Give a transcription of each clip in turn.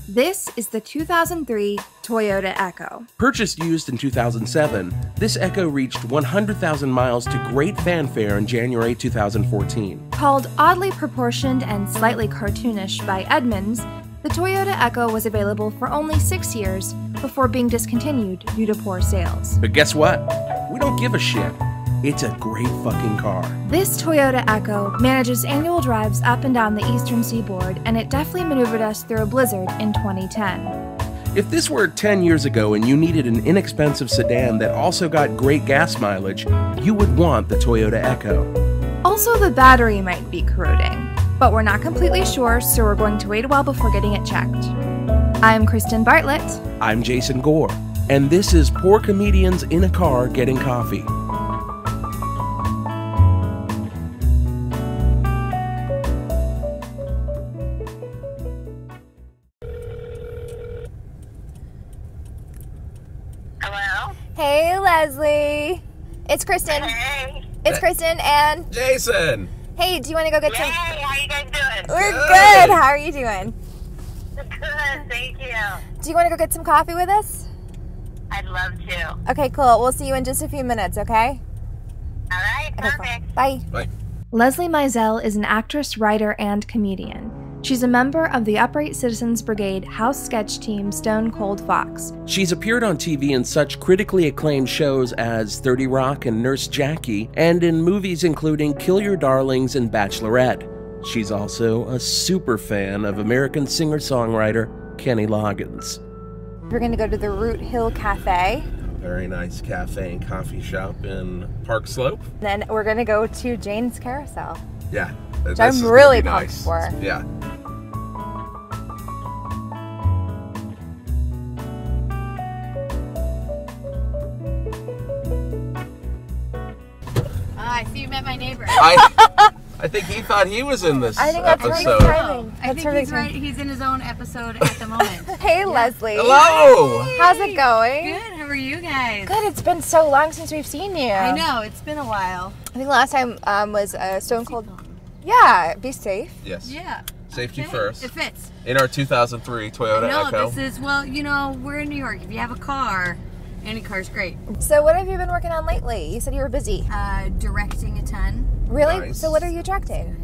This is the 2003 Toyota Echo. Purchased used in 2007, this Echo reached 100,000 miles to great fanfare in January 2014. Called oddly proportioned and slightly cartoonish by Edmunds, the Toyota Echo was available for only 6 years before being discontinued due to poor sales. But guess what? We don't give a shit. It's a great fucking car. This Toyota Echo manages annual drives up and down the eastern seaboard, and it definitely maneuvered us through a blizzard in 2010. If this were 10 years ago and you needed an inexpensive sedan that also got great gas mileage, you would want the Toyota Echo. Also, the battery might be corroding, but we're not completely sure, so we're going to wait a while before getting it checked. I'm Kristen Bartlett. I'm Jason Gore, and this is Poor Comedians in a Car Getting Coffee. Hey, Leslie. It's Kristen. Hey. It's Kristen and Jason. Hey, do you want to go get some? Hey, how you guys doing? We're good. How are you doing? Good, thank you. Do you want to go get some coffee with us? I'd love to. Okay, cool. We'll see you in just a few minutes, okay? All right, Okay, perfect. cool. Bye. Bye. Leslie Meisel is an actress, writer, and comedian. She's a member of the Upright Citizens Brigade house sketch team Stone Cold Fox. She's appeared on TV in such critically acclaimed shows as 30 Rock and Nurse Jackie, and in movies including Kill Your Darlings and Bachelorette. She's also a super fan of American singer-songwriter Kenny Loggins. We're going to go to the Root Hill Cafe. Very nice cafe and coffee shop in Park Slope. Then we're going to go to Jane's Carousel. Yeah. Which I'm really pumped for. Yeah. I see you met my neighbor. I think he thought he was in this I think that's episode. perfect timing. I think he's right. He's in his own episode at the moment. Hey, Leslie. Hello. How's it going? Good. How are you guys? Good. It's been so long since we've seen you. I know. It's been a while. I think last time was Stone Cold. Yeah, be safe. Yes. Yeah. Safety Okay. first. It fits. In our 2003 Toyota No, Echo. this is, well, you know, we're in New York. If you have a car, any car's great. So what have you been working on lately? You said you were busy. Directing a ton. Really? Nice. So what are you directing?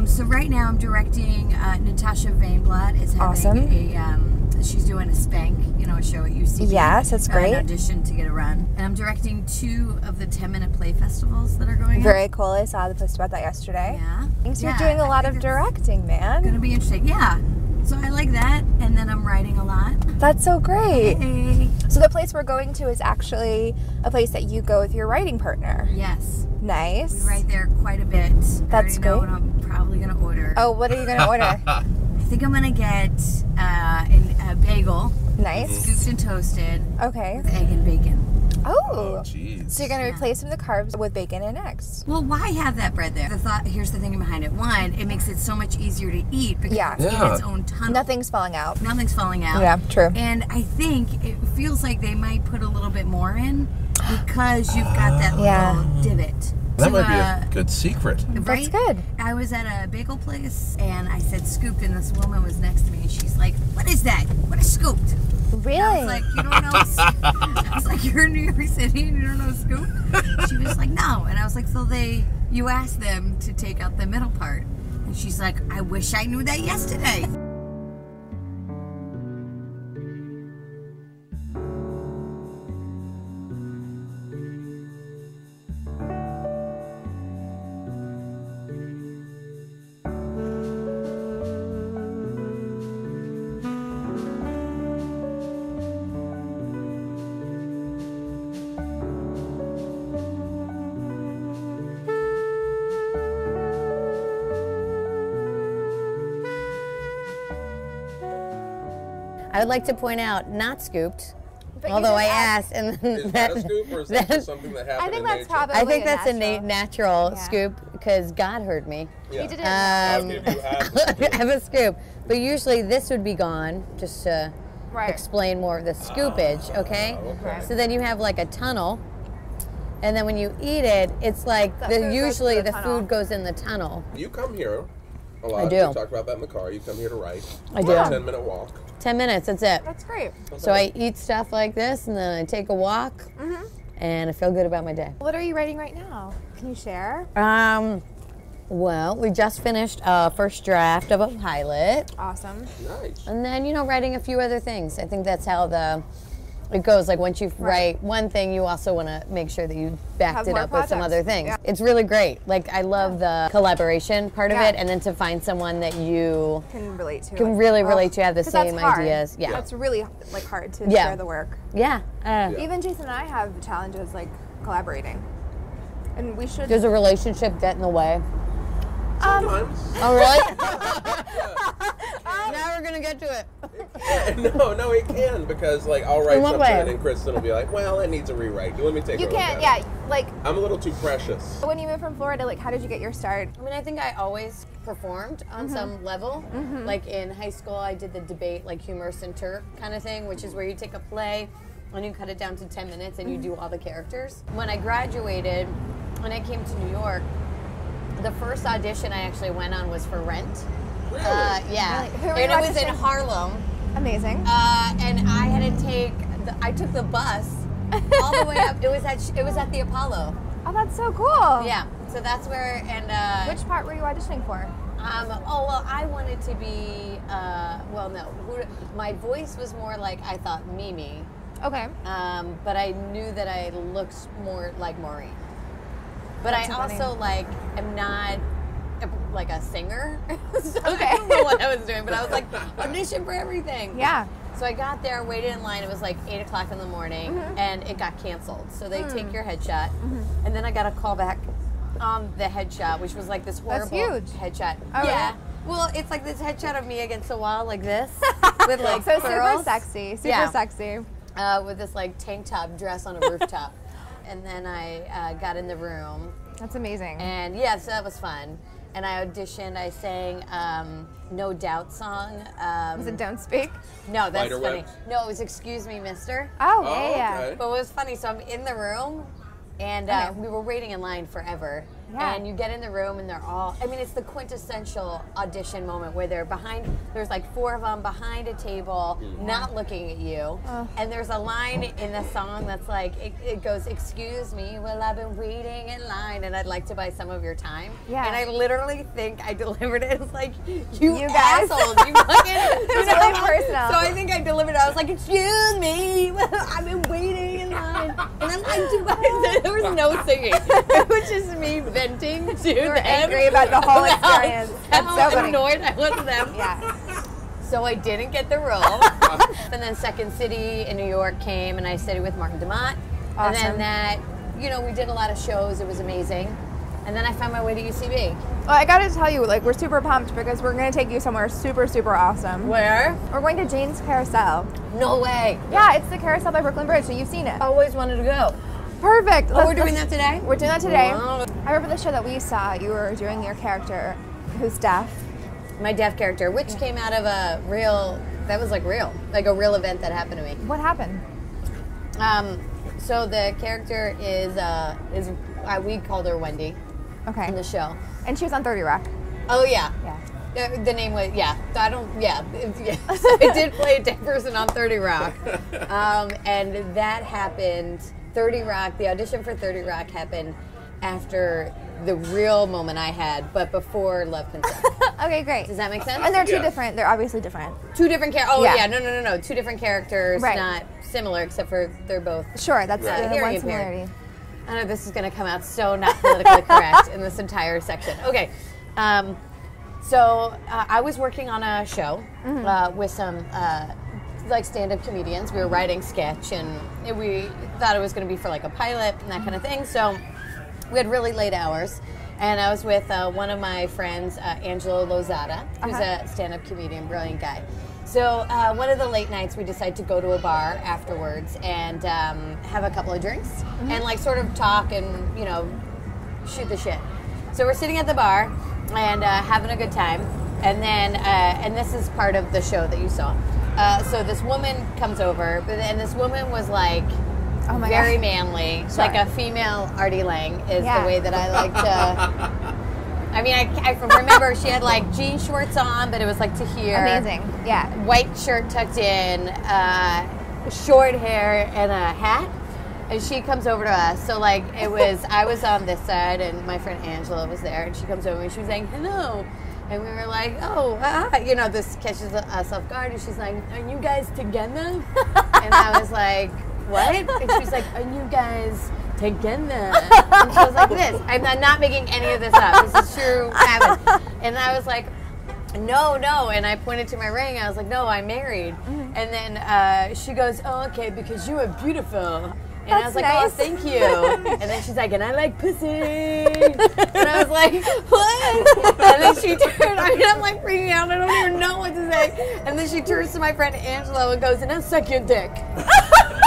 So right now I'm directing Natasha Vainblatt is having she's doing a Spank, you know, a show at UCB. Yes, that's great. An audition to get a run. And I'm directing 2 of the 10-minute play festivals that are going on. Very cool. I saw the post about that yesterday. Yeah. Thanks. You're doing a lot of directing, man. Gonna be interesting. Yeah. So I like that, and then I'm writing a lot. That's so great. Hey. So the place we're going to is actually a place that you go with your writing partner. Yes. Nice. We write there quite a bit. That's I already know great. what I'm probably gonna order. Oh, what are you going to order? I think I'm gonna get a bagel, Nice. scooped and toasted, Okay. with egg and bacon. Oh. Jeez. So you're going to replace some of the carbs with bacon and eggs. Well, why have that bread there? Here's the thing behind it. One, it makes it so much easier to eat because Yeah. it's in its own tunnel. Nothing's falling out. Nothing's falling out. Yeah, true. And I think it feels like they might put a little bit more in because you've got that Yeah. little divot. That So, might be a good secret. right? That's good. I was at a bagel place and I said scooped, and this woman was next to me and she's like, "What is that? What is scooped?" Really? I was like, "You don't know?" I was like, "You're in New York City and you don't know scoop?" She was like, "No." And I was like, "So you asked them to take out the middle part?" And she's like, "I wish I knew that yesterday." I would like to point out, not scooped, But you although just I asked- asked, and Is that a scoop or is that just something that happened I think in that's nature? probably I think a that's a natural. natural Yeah. scoop because God heard me. Yeah. You did it. I'll give you half the scoop. I have a scoop, but usually this would be gone, just to Right. explain more of the scoopage, okay? okay. So then you have like a tunnel, and then when you eat it, it's like The food goes usually through the the tunnel. food goes in the tunnel. You come here a lot. I do. We talk about that in the car. You come here to write. I do. 10-minute walk. 10 minutes, that's it. That's great. So I eat stuff like this, and then I take a walk, and I feel good about my day. What are you writing right now? Can you share? Well, we just finished a first draft of a pilot, Awesome. Nice. and then, writing a few other things. I think that's how it goes. Like, once you write one thing, you also want to make sure that you backed Have it more up with some projects. other things. Yeah. It's really great. Like, I love the collaboration part of Yeah. it, and then to find someone that you Can relate to. can really relate to, have the 'Cause that's same hard. ideas. Yeah. That's really like hard to Yeah. share the work. Yeah. Even Jason and I have challenges like collaborating, and we should. Does a relationship get in the way? Sometimes. Oh, really? Now we're going to get to it. No, it can, because like I'll write In what something way? and then Kristen will be like, well, it needs a rewrite. Let me take You a look can't. at Yeah. it. Like I'm a little too precious. when you moved from Florida, like how did you get your start? I mean, I think I always performed on some level. Like in high school, I did the debate, like humor center kind of thing, which is where you take a play and you cut it down to 10 minutes and you do all the characters. When I graduated, when I came to New York, the first audition I actually went on was for Rent. Really? Yeah. Really? Who were And you it was in auditioning? Harlem. Amazing. And I had to I took the bus all the way up. It was at the Apollo. Oh, that's so cool. Yeah. So that's where, and Which part were you auditioning for? I wanted to be, my voice was more like, I thought, Mimi. Okay. But I knew that I looked more like Maureen. But That's I so funny. also, like, am not, like, a singer. So I don't know what I was doing, but I was like, audition for everything. Yeah. So I got there, waited in line. It was like 8 o'clock in the morning, and it got canceled. So they take your headshot, and then I got a call back on the headshot, which was like this That's horrible huge. headshot. Oh, yeah. really? Well, it's like this headshot of me against the wall, like this, with like So curls. super sexy. Super Yeah. sexy. With this like tank top dress on a rooftop, and then I got in the room, That's amazing. and yeah, so that was fun. And I auditioned. I sang No Doubt song. Was it Don't Speak? No, that's Spider funny. webs? No, it was Excuse Me, Mister. Oh, Oh, yeah. okay. But what was funny, so I'm in the room, and Okay. we were waiting in line forever. Yeah. And you get in the room, and they're all, I mean, it's the quintessential audition moment where there's like 4 of them behind a table, not looking at you. And there's a line in the song that's like, it goes, excuse me, well, I've been waiting in line, and I'd like to buy some of your time. Yeah. And I literally think I delivered it. It's like, you guys. assholes, you fucking, It was really personal. So I think I delivered it. I was like, excuse me, well, I've been waiting in line. And I'm like, there was no singing. It was just me venting to You were them. angry about the whole experience. That's How so funny. annoyed I was with them. Yeah. So I didn't get the role. And then Second City in New York came, and I studied with Martin DeMott. Awesome. And then that, we did a lot of shows. It was amazing. And then I found my way to UCB. Well, I gotta tell you, like, we're super pumped because we're gonna take you somewhere super, super awesome. Where? We're going to Jane's Carousel. No way. Yeah, it's the Carousel by Brooklyn Bridge, so you've seen it. Always wanted to go. Perfect. Oh, we're doing that today? We're doing that today. Wow. I remember the show that we saw. You were doing your character who's deaf. My deaf character, which came out of a real event that happened to me. What happened? So the character is we called her Wendy Okay. in the show. And she was on 30 Rock. Oh yeah. Yeah. The name was I did play a deaf person on 30 Rock, and that happened. 30 Rock. The audition for 30 Rock happened after the real moment I had, but before Love Consent. Okay, great. Does that make sense? And they're two Yeah. different. They're obviously different. Two different characters. Oh Yeah. yeah, no. 2 different characters, Right. not similar, except for they're both. Sure, that's the Hearing one impaired. similarity. I know this is going to come out so not politically correct in this entire section. Okay. So I was working on a show with some like stand-up comedians. We were writing sketch, and we thought it was going to be for like a pilot and that kind of thing. So we had really late hours, and I was with one of my friends, Angelo Lozada, who's a stand-up comedian, brilliant guy. So one of the late nights, we decided to go to a bar afterwards and have a couple of drinks and like sort of talk and shoot the shit. So we're sitting at the bar and having a good time, and then and this is part of the show that you saw. So this woman comes over, and this woman was like Oh my very God. manly, Sure. like a female Artie Lang is Yeah. the way that I like to I mean, I remember she had like jean shorts on, but it was like to here. Amazing. Yeah. White shirt tucked in, short hair, and a hat. And she comes over to us. So like it was, I was on this side, and my friend Angela was there, and she comes over and she was like, "Hello." And we were like, "Oh, you know, this catches us off guard." And she's like, "Are you guys together?" And I was like, "What?" And she's like, "Are you guys together?" And she was like this. I'm not making any of this up. This is true happened. And I was like, no. And I pointed to my ring. I was like, "No, I'm married." And then she goes, "Oh, okay, because you are beautiful." And I was like, nice. "Oh, thank you." And then she's like, "And I like pussy." And I was like, "What?" And then she turned, I'm like freaking out. I don't even know what to say. And then she turns to my friend Angelo and goes, "And I'll suck your dick."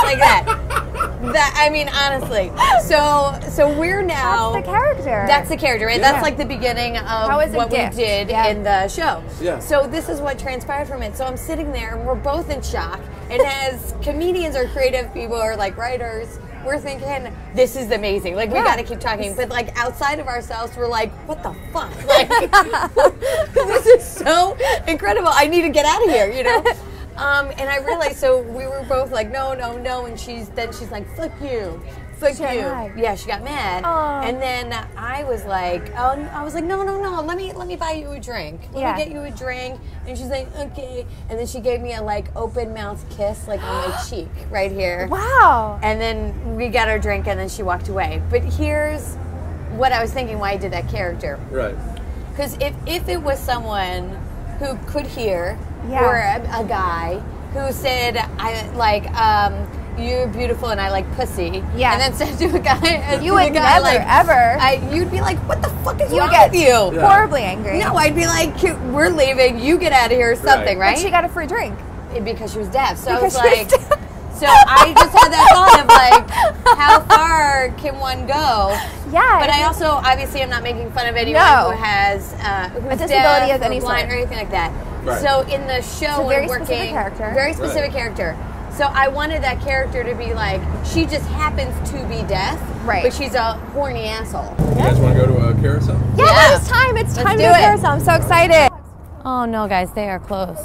Like that. I mean, honestly. So we're now. That's the character. That's the character, right? Yeah. That's like the beginning of How is a what gift? we did Yeah. in the show. Yeah. So this is what transpired from it. So I'm sitting there and we're both in shock. And as comedians or creative people or like writers, we're thinking, this is amazing. Like, we got to keep talking. But like outside of ourselves, we're like, what the fuck? Like, this is so incredible. I need to get out of here, you know? And I realized, so we were both like, no. And she's like, fuck you. Fuck She got you. mad. Yeah, she got mad. Aw. And then I was like, no. Let me buy you a drink. Let me get you a drink. And she's like, okay. And then she gave me a like open mouth kiss like on my cheek right here. Wow. And then we got our drink and then she walked away. But here's what I was thinking why I did that character. Right. Because if it was someone who could hear Yeah. or a guy who said, you're beautiful and I like pussy. Yeah. And then said to a guy, You would never, ever. you'd be like, what the fuck is You wrong get with you? Yeah. horribly angry. No, I'd be like, we're leaving. You get out of here or something, right? But she got a free drink. Because she was deaf. So Because I she was was like, deaf. so I just had that thought of like, how far can one go? Yeah. But I also, obviously, I'm not making fun of anyone No. who has who's disability deaf of any or blind sort. or anything like that. Right. So in the show, It's a very we're specific working character. very specific Right. character. So I wanted that character to be like, she just happens to be deaf, Right. but she's a horny asshole. You guys want to go to a carousel? Yeah, it's time. It's Let's time do to go it. carousel. I'm so excited. Oh no, guys, they are closed.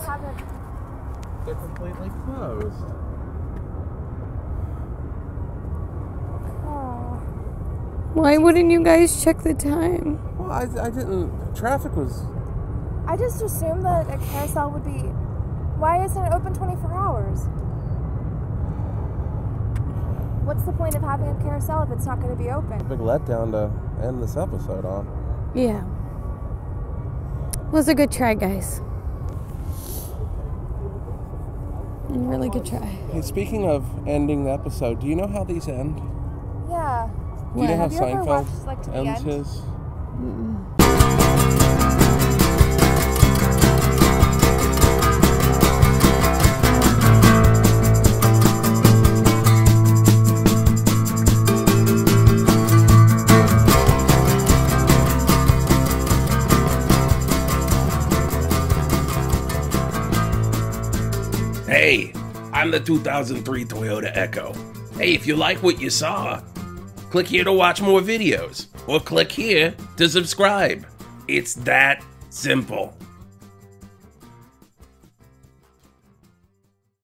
They're completely closed. Why wouldn't you guys check the time? Well, I didn't. Traffic was. I just assumed that a carousel would be. Why isn't it open 24 hours? What's the point of having a carousel if it's not going to be open? Big letdown to end this episode on. Yeah. Was a good try, guys. A really good try. Hey, speaking of ending the episode, do you know how these end? Yeah. Do you know how Have you ever Seinfeld watched, like, to the ends end? his? Hey, I'm the 2003 Toyota Echo. Hey, if you like what you saw, click here to watch more videos, or click here to subscribe. It's that simple.